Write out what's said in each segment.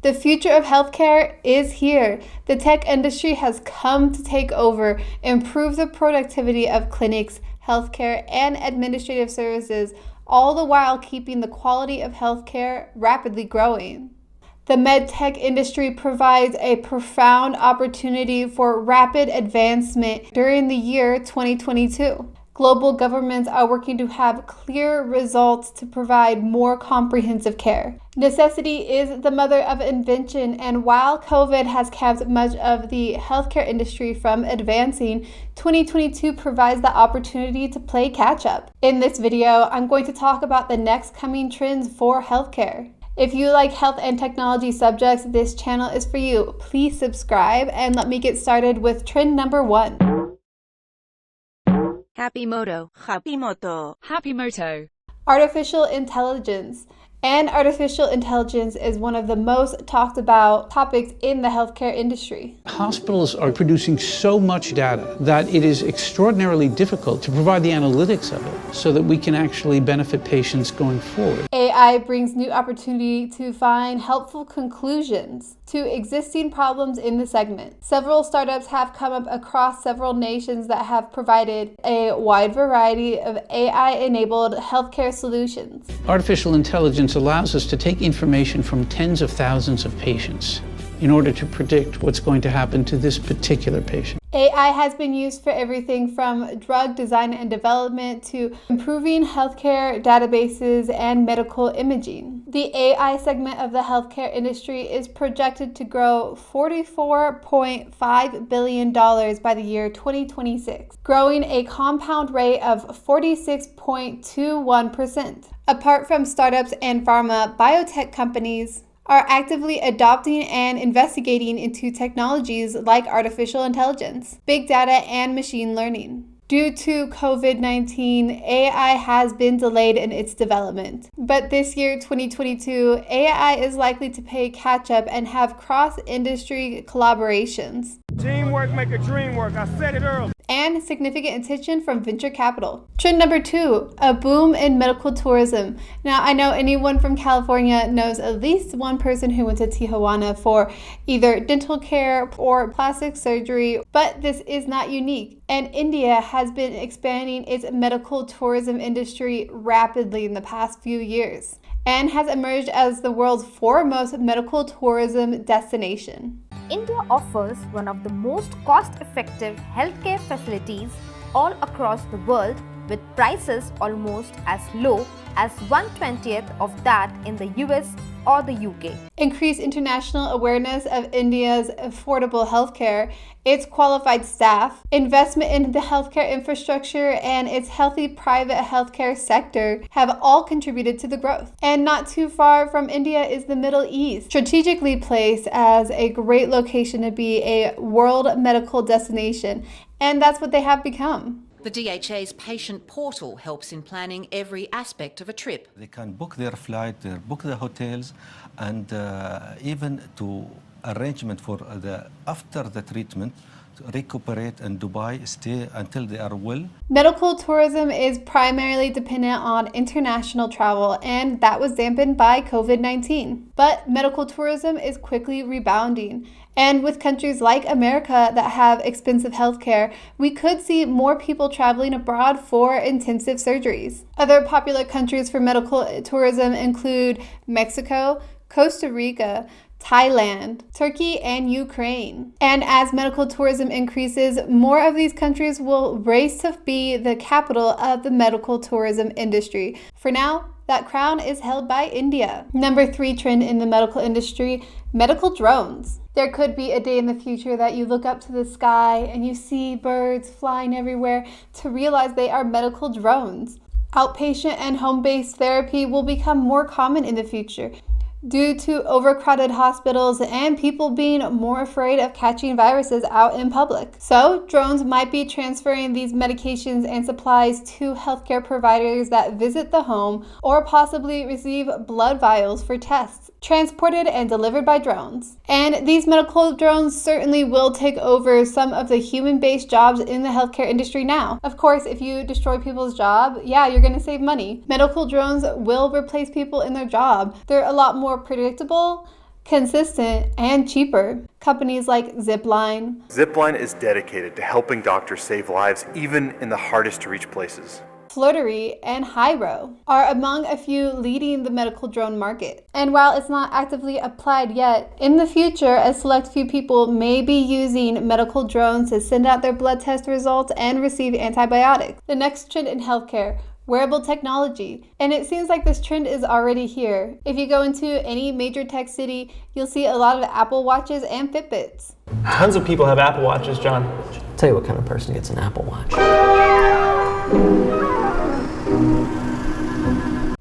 The future of healthcare is here. The tech industry has come to take over, improve the productivity of clinics, healthcare, and administrative services, all the while keeping the quality of healthcare rapidly growing. The MedTech industry provides a profound opportunity for rapid advancement during the year 2022. Global governments are working to have clear results to provide more comprehensive care. Necessity is the mother of invention, and while COVID has kept much of the healthcare industry from advancing, 2022 provides the opportunity to play catch-up. In this video, I'm going to talk about the next coming trends for healthcare. If you like health and technology subjects, this channel is for you. Please subscribe and let me get started with trend number 1. HappiMoto. HappiMoto. Artificial intelligence. And artificial intelligence is one of the most talked about topics in the healthcare industry. Hospitals are producing so much data that it is extraordinarily difficult to provide the analytics of it so that we can actually benefit patients going forward. AI brings new opportunity to find helpful conclusions to existing problems in the segment. Several startups have come up across several nations that have provided a wide variety of AI-enabled healthcare solutions. Artificial intelligence allows us to take information from tens of thousands of patients in order to predict what's going to happen to this particular patient. AI has been used for everything from drug design and development to improving healthcare databases and medical imaging. The AI segment of the healthcare industry is projected to grow $44.5 billion by the year 2026, growing a compound rate of 46.21%. Apart from startups and pharma, biotech companies are actively adopting and investigating into technologies like artificial intelligence, big data, and machine learning. Due to COVID-19, AI has been delayed in its development. But this year, 2022, AI is likely to play catch-up and have cross-industry collaborations. Teamwork make a dream work. I said it earlier. And significant attention from venture capital. Trend number 2, a boom in medical tourism. Now, I know anyone from California knows at least one person who went to Tijuana for either dental care or plastic surgery, but this is not unique. And India has been expanding its medical tourism industry rapidly in the past few years and has emerged as the world's foremost medical tourism destination. India offers one of the most cost-effective healthcare facilities all across the world, with prices almost as low as 1/20th of that in the US or the UK. Increased international awareness of India's affordable healthcare, its qualified staff, investment in the healthcare infrastructure, and its healthy private healthcare sector have all contributed to the growth. And not too far from India is the Middle East, strategically placed as a great location to be a world medical destination, and that's what they have become. The DHA's patient portal helps in planning every aspect of a trip. They can book their flight, they book the hotels, and even to arrangement for after the treatment, to recuperate in Dubai, stay until they are well. Medical tourism is primarily dependent on international travel, and that was dampened by COVID-19. But medical tourism is quickly rebounding. And with countries like America that have expensive healthcare, we could see more people traveling abroad for intensive surgeries. Other popular countries for medical tourism include Mexico, Costa Rica, Thailand, Turkey, and Ukraine. And as medical tourism increases, more of these countries will race to be the capital of the medical tourism industry. For now, that crown is held by India. Number 3 trend in the medical industry, medical drones. There could be a day in the future that you look up to the sky and you see birds flying everywhere to realize they are medical drones. Outpatient and home-based therapy will become more common in the future due to overcrowded hospitals and people being more afraid of catching viruses out in public. So drones might be transferring these medications and supplies to healthcare providers that visit the home or possibly receive blood vials for tests, transported and delivered by drones. And these medical drones certainly will take over some of the human-based jobs in the healthcare industry now. Of course, if you destroy people's job, yeah, you're gonna save money. Medical drones will replace people in their job. They're a lot more predictable, consistent, and cheaper. Companies like Zipline, Zipline is dedicated to helping doctors save lives even in the hardest to reach places. Fluttery, and Hyro are among a few leading the medical drone market. And while it's not actively applied yet, in the future, a select few people may be using medical drones to send out their blood test results and receive antibiotics. The next trend in healthcare, wearable technology. And it seems like this trend is already here. If you go into any major tech city, you'll see a lot of Apple Watches and Fitbits. Tons of people have Apple Watches, John. I'll tell you what kind of person gets an Apple Watch.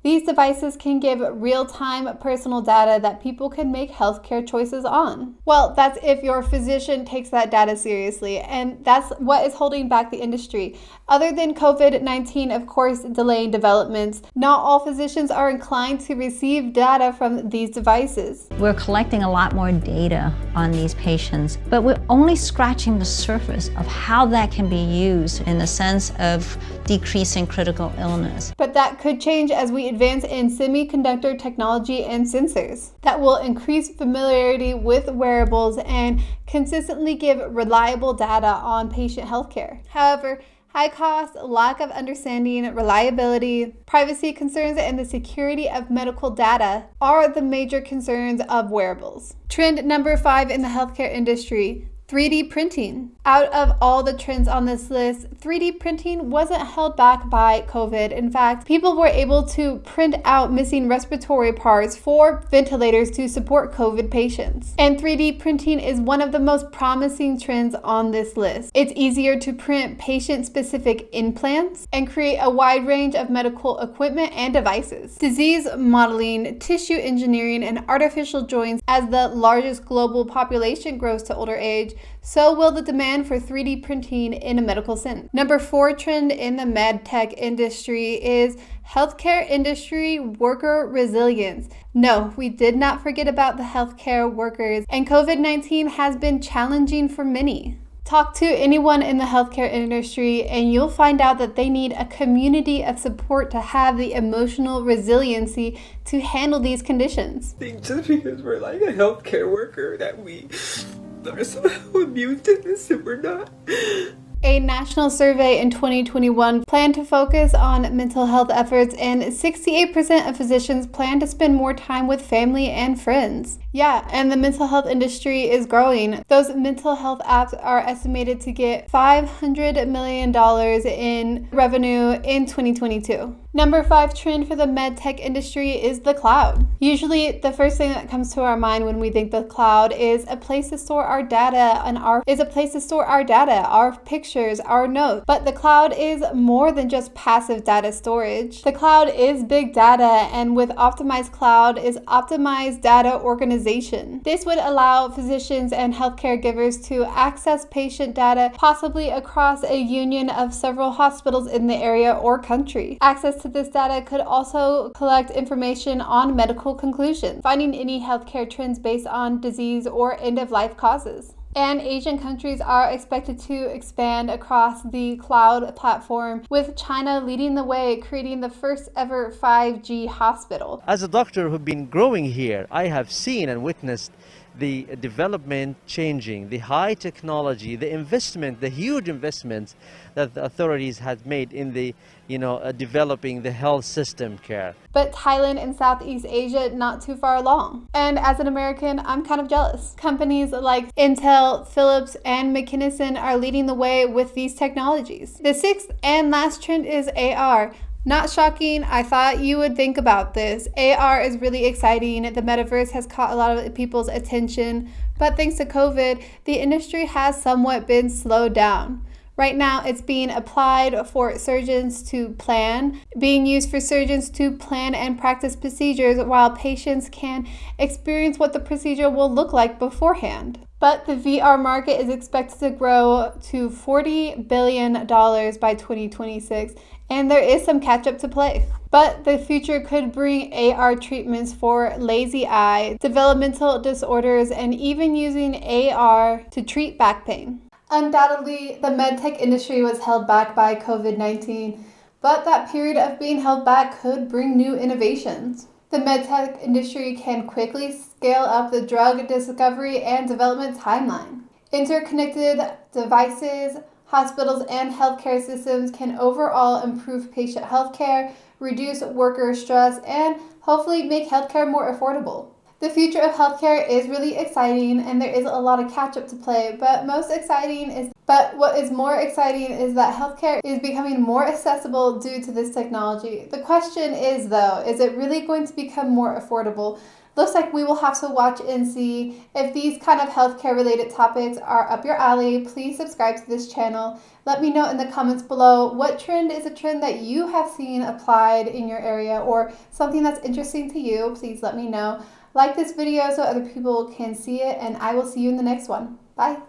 These devices can give real-time personal data that people can make healthcare choices on. Well, that's if your physician takes that data seriously, and that's what is holding back the industry. Other than COVID-19, of course, delaying developments, not all physicians are inclined to receive data from these devices. We're collecting a lot more data on these patients, but we're only scratching the surface of how that can be used in the sense of decreasing critical illness. But that could change as we advance in semiconductor technology and sensors that will increase familiarity with wearables and consistently give reliable data on patient healthcare. However, high cost, lack of understanding, reliability, privacy concerns, and the security of medical data are the major concerns of wearables. Trend number 5 in the healthcare industry, 3D printing. Out of all the trends on this list, 3D printing wasn't held back by COVID. In fact, people were able to print out missing respiratory parts for ventilators to support COVID patients. And 3D printing is one of the most promising trends on this list. It's easier to print patient-specific implants and create a wide range of medical equipment and devices. Disease modeling, tissue engineering, and artificial joints. As the largest global population grows to older age, so will the demand for 3D printing in a medical sense. Number 4 trend in the MedTech industry is healthcare industry worker resilience. No, we did not forget about the healthcare workers, and COVID-19 has been challenging for many. Talk to anyone in the healthcare industry and you'll find out that they need a community of support to have the emotional resiliency to handle these conditions. I think just because we're like a healthcare worker that we are somehow immune to this and we're not. A national survey in 2021 planned to focus on mental health efforts, and 68% of physicians plan to spend more time with family and friends. Yeah, and the mental health industry is growing. Those mental health apps are estimated to get $500 million in revenue in 2022. Number 5 trend for the medtech industry is the cloud. Usually the first thing that comes to our mind when we think the cloud is a place to store our data, our pictures, our notes. But the cloud is more than just passive data storage. The cloud is big data, and with optimized cloud is optimized data organization. This would allow physicians and healthcare givers to access patient data possibly across a union of several hospitals in the area or country. Access to this data could also collect information on medical conclusions, finding any healthcare trends based on disease or end-of-life causes. And Asian countries are expected to expand across the cloud platform, with China leading the way, creating the first ever 5G hospital. As a doctor who's been growing here, I have seen and witnessed the development changing, the high technology, the investment, the huge investments that the authorities had made in the, developing the health system care. But Thailand and Southeast Asia not too far along. And as an American, I'm kind of jealous. Companies like Intel, Philips, and McKinsey are leading the way with these technologies. The 6th and last trend is AR. Not shocking, I thought you would think about this. AR is really exciting. The metaverse has caught a lot of people's attention, but thanks to COVID, the industry has somewhat been slowed down. Right now, it's being applied for surgeons to plan, being used for surgeons to plan and practice procedures while patients can experience what the procedure will look like beforehand. But the VR market is expected to grow to $40 billion by 2026, and there is some catch up to play. But the future could bring AR treatments for lazy eye, developmental disorders, and even using AR to treat back pain. Undoubtedly, the medtech industry was held back by COVID-19, but that period of being held back could bring new innovations. The MedTech industry can quickly scale up the drug discovery and development timeline. Interconnected devices, hospitals, and healthcare systems can overall improve patient healthcare, reduce worker stress, and hopefully make healthcare more affordable. The future of healthcare is really exciting, and there is a lot of catch-up to play, but what is more exciting is that healthcare is becoming more accessible due to this technology. The question is, though, is it really going to become more affordable? Looks like we will have to watch and see. If these kind of healthcare related topics are up your alley, please subscribe to this channel. Let me know in the comments below what trend is a trend that you have seen applied in your area, or something that's interesting to you. Please let me know. Like this video so other people can see it, and I will see you in the next one. Bye.